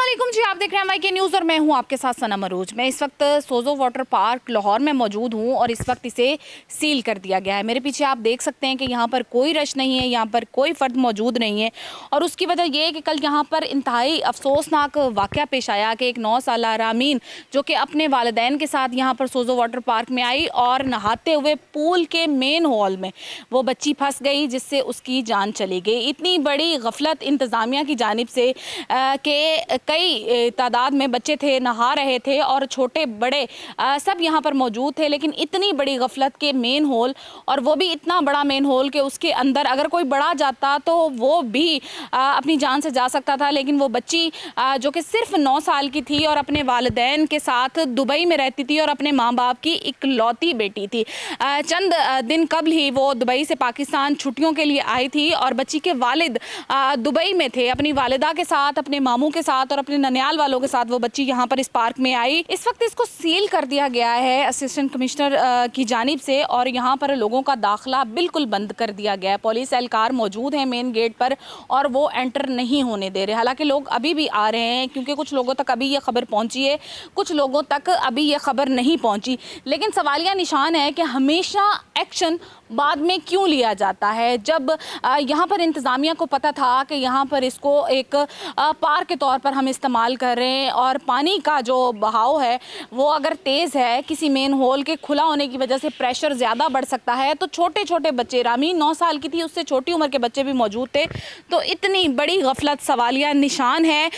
अस्सलामुअलैकुम जी, आप देख रहे हैं MIK न्यूज़ और मैं हूं आपके साथ सनम अरूज। मैं इस वक्त सोजो वाटर पार्क लाहौर में मौजूद हूं और इस वक्त इसे सील कर दिया गया है। मेरे पीछे आप देख सकते हैं कि यहां पर कोई रश नहीं है, यहां पर कोई फ़र्द मौजूद नहीं है और उसकी वजह यह है कि कल यहां पर इंतहाई अफसोसनाक वाक़या पेश आया कि एक 9 साला रामीन जो कि अपने वालिदैन के साथ यहाँ पर सोजो वाटर पार्क में आई और नहाते हुए पूल के मेन हॉल में वो बच्ची फंस गई, जिससे उसकी जान चली गई। इतनी बड़ी गफलत इंतज़ामिया की जानिब से कि कई तादाद में बच्चे थे, नहा रहे थे और छोटे बड़े सब यहाँ पर मौजूद थे, लेकिन इतनी बड़ी गफलत के मेन होल, और वो भी इतना बड़ा मेन होल कि उसके अंदर अगर कोई बड़ा जाता तो वो भी अपनी जान से जा सकता था। लेकिन वो बच्ची जो कि सिर्फ 9 साल की थी और अपने वालिदैन के साथ दुबई में रहती थी और अपने माँ बाप की इकलौती बेटी थी। चंद दिन कबल ही वो दुबई से पाकिस्तान छुट्टियों के लिए आई थी और बच्ची के वालिद दुबई में थे अपनी वालिदा के साथ, अपने मामू के साथ और अपने ननियाल वालों के साथ वो बच्ची यहाँ पर इस पार्क में आई। इस वक्त इसको सील कर दिया गया है असिस्टेंट कमिश्नर की जानिब से और यहाँ पर लोगों का दाखिला बिल्कुल बंद कर दिया गया है। पुलिस एहलकार मौजूद हैं मेन गेट पर और वो एंटर नहीं होने दे रहे। हालांकि लोग अभी भी आ रहे हैं क्योंकि कुछ लोगों तक अभी ये खबर पहुँची है, कुछ लोगों तक अभी ये खबर नहीं पहुँची। लेकिन सवालिया निशान है कि हमेशा एक्शन बाद में क्यों लिया जाता है, जब यहाँ पर इंतज़ामिया को पता था कि यहाँ पर इसको एक पार्क के तौर पर हम इस्तेमाल कर रहे हैं और पानी का जो बहाव है वो अगर तेज़ है, किसी मेन होल के खुला होने की वजह से प्रेशर ज़्यादा बढ़ सकता है। तो छोटे छोटे बच्चे, रामीन 9 साल की थी, उससे छोटी उम्र के बच्चे भी मौजूद थे। तो इतनी बड़ी गफलत सवालिया निशान है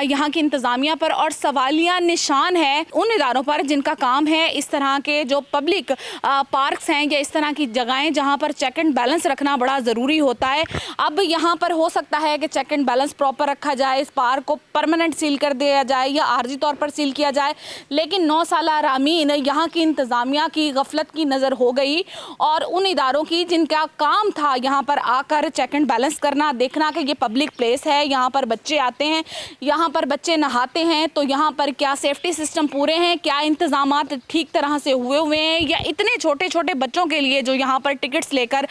यहाँ की इंतज़ामिया पर और सवालिया निशान है उन इदारों पर जिनका काम है इस तरह के जो पब्लिक पार्क्स हैं या इस तरह की जगहें जहाँ पर चेक एंड बैलेंस रखना बड़ा ज़रूरी होता है। अब यहाँ पर हो सकता है कि चेक एंड बैलेंस प्रॉपर रखा जाए, इस पार्क को परमानेंट सील कर दिया जाए या आर्जी तौर पर सील किया जाए, लेकिन 9 साला रामीन यहाँ की इंतज़ामिया की गफलत की नज़र हो गई और उन इदारों की जिनका काम था यहाँ पर आकर चेक एंड बैलेंस करना, देखना कि ये पब्लिक प्लेस है, यहाँ पर बच्चे आते हैं, यहाँ पर बच्चे नहाते हैं, तो यहाँ पर क्या सेफ्टी सिस्टम पूरे हैं, क्या इंतज़ामात ठीक तरह से हुए हैं, या इतने छोटे छोटे बच्चों के लिए जो यहाँ पर टिकट्स लेकर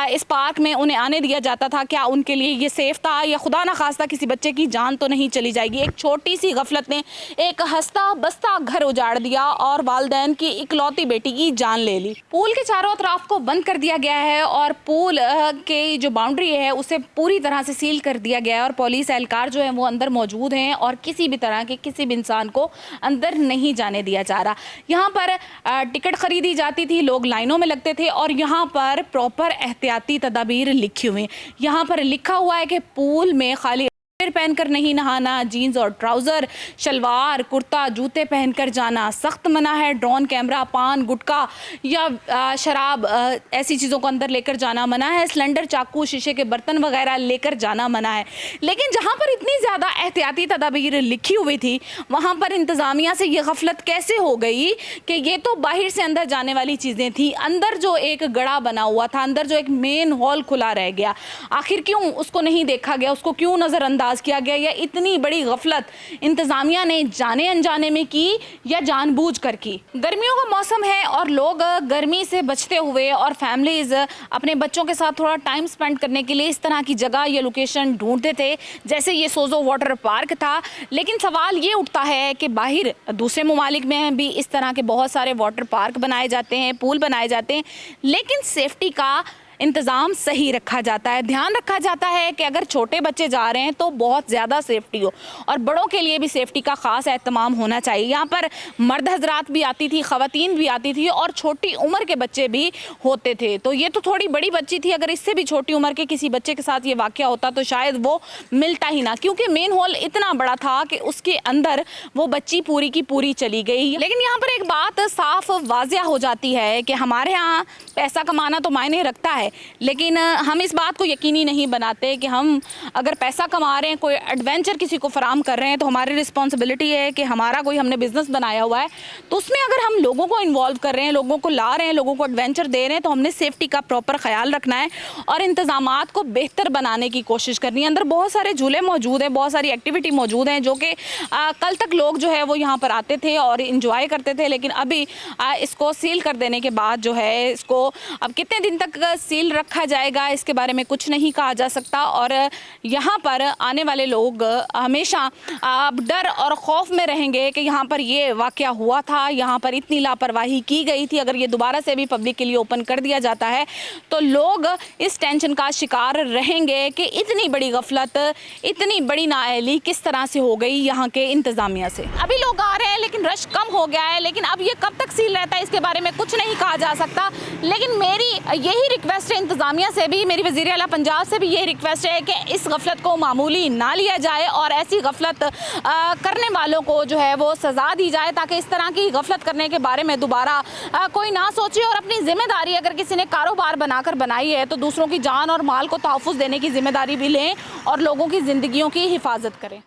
इस पार्क में उन्हें आने दिया जाता था, क्या उनके लिए ये सेफ था, या खुदा ना खास्ता किसी बच्चे की जान तो नहीं चली जाएगी। एक छोटी सी गफलत ने एक हंसता बसता घर उजाड़ दिया और वालिदैन की इकलौती बेटी की जान ले ली। पूल के चारों तरफ को बंद कर दिया गया है और पूल के जो बाउंड्री है उसे पूरी तरह से सील कर दिया गया है और पुलिस एहलकार जो है वो अंदर मौजूद हैं और किसी भी तरह के किसी भी इंसान को अंदर नहीं जाने दिया जा रहा। यहाँ पर टिकट खरीदी जाती थी, लोग लाइनों में लगते थे और यहाँ पर प्रॉपर एहतियाती तदाबीर लिखी हुई। यहाँ पर लिखा हुआ है कि पूल में खाली पहनकर नहीं नहाना, जीन्स और ट्राउज़र, शलवार, कुर्ता, जूते पहनकर जाना सख्त मना है। ड्रोन कैमरा, पान, गुटखा या शराब ऐसी चीज़ों को अंदर लेकर जाना मना है। सिलेंडर, चाकू, शीशे के बर्तन वगैरह लेकर जाना मना है। लेकिन जहाँ पर इतनी ज़्यादा एहतियाती तदाबीर लिखी हुई थी वहाँ पर इंतज़ामिया से ये गफलत कैसे हो गई कि ये तो बाहर से अंदर जाने वाली चीज़ें थी, अंदर जो एक गड़ा बना हुआ था, अंदर जो एक मेन हॉल खुला रह गया, आखिर क्यों उसको नहीं देखा गया, उसको क्यों नज़रअंदाज किया गया, या इतनी बड़ी गफलत इंतजामिया ने जाने अनजाने में की या जानबूझकर की। गर्मियों का मौसम है और लोग गर्मी से बचते हुए और फैमिलीज अपने बच्चों के साथ थोड़ा टाइम स्पेंड करने के लिए इस तरह की जगह या लोकेशन ढूंढते थे, जैसे ये सोजो वाटर पार्क था। लेकिन सवाल ये उठता है कि बाहर दूसरे ममालिक में भी इस तरह के बहुत सारे वाटर पार्क बनाए जाते हैं, पूल बनाए जाते हैं, लेकिन सेफ्टी का इंतज़ाम सही रखा जाता है, ध्यान रखा जाता है कि अगर छोटे बच्चे जा रहे हैं तो बहुत ज़्यादा सेफ्टी हो और बड़ों के लिए भी सेफ्टी का ख़ास एहतमाम होना चाहिए। यहाँ पर मर्द हजरात भी आती थी, ख़वातीन भी आती थी और छोटी उम्र के बच्चे भी होते थे। तो ये तो थोड़ी बड़ी बच्ची थी, अगर इससे भी छोटी उम्र के किसी बच्चे के साथ ये वाक़या होता तो शायद वो मिलता ही ना, क्योंकि मेन हॉल इतना बड़ा था कि उसके अंदर वो बच्ची पूरी की पूरी चली गई। लेकिन यहाँ पर एक बात साफ वाज़िया हो जाती है कि हमारे यहाँ पैसा कमाना तो मायने रखता है, लेकिन हम इस बात को यकीनी नहीं बनाते कि हम अगर पैसा कमा रहे हैं, कोई एडवेंचर किसी को फराम कर रहे हैं, तो हमारी रिस्पॉन्सिबिलिटी है कि हमारा कोई हमने बिज़नेस बनाया हुआ है तो उसमें अगर हम लोगों को इन्वॉल्व कर रहे हैं, लोगों को ला रहे हैं, लोगों को एडवेंचर दे रहे हैं, तो हमने सेफ्टी का प्रॉपर ख्याल रखना है और इंतज़ामात को बेहतर बनाने की कोशिश करनी है। अंदर बहुत सारे झूले मौजूद हैं, बहुत सारी एक्टिविटी मौजूद हैं जो कि कल तक लोग जो है वो यहाँ पर आते थे और इंजॉय करते थे, लेकिन अभी इसको सील कर देने के बाद जो है इसको अब कितने दिन तक सील सील रखा जाएगा इसके बारे में कुछ नहीं कहा जा सकता और यहाँ पर आने वाले लोग हमेशा अब डर और खौफ में रहेंगे कि यहाँ पर ये वाक़या हुआ था, यहाँ पर इतनी लापरवाही की गई थी। अगर ये दोबारा से भी पब्लिक के लिए ओपन कर दिया जाता है तो लोग इस टेंशन का शिकार रहेंगे कि इतनी बड़ी गफलत, इतनी बड़ी नाअहली किस तरह से हो गई यहाँ के इंतज़ामिया से। अभी लोग आ रहे हैं लेकिन रश कम हो गया है, लेकिन अब ये कब तक सील रहता है इसके बारे में कुछ नहीं कहा जा सकता। लेकिन मेरी यही रिक्वेस्ट है इंतज़ामिया से भी, मेरी वज़ीर आला पंजाब से भी यही रिक्वेस्ट है कि इस गफलत को मामूली ना लिया जाए और ऐसी गफलत करने वालों को जो है वो सज़ा दी जाए, ताकि इस तरह की गफलत करने के बारे में दोबारा कोई ना सोचे और अपनी ज़िम्मेदारी, अगर किसी ने कारोबार बनाकर बनाई है तो दूसरों की जान और माल को तहफ़्फ़ुज़ देने की ज़िम्मेदारी भी लें और लोगों की ज़िंदगियों की हिफाजत करें।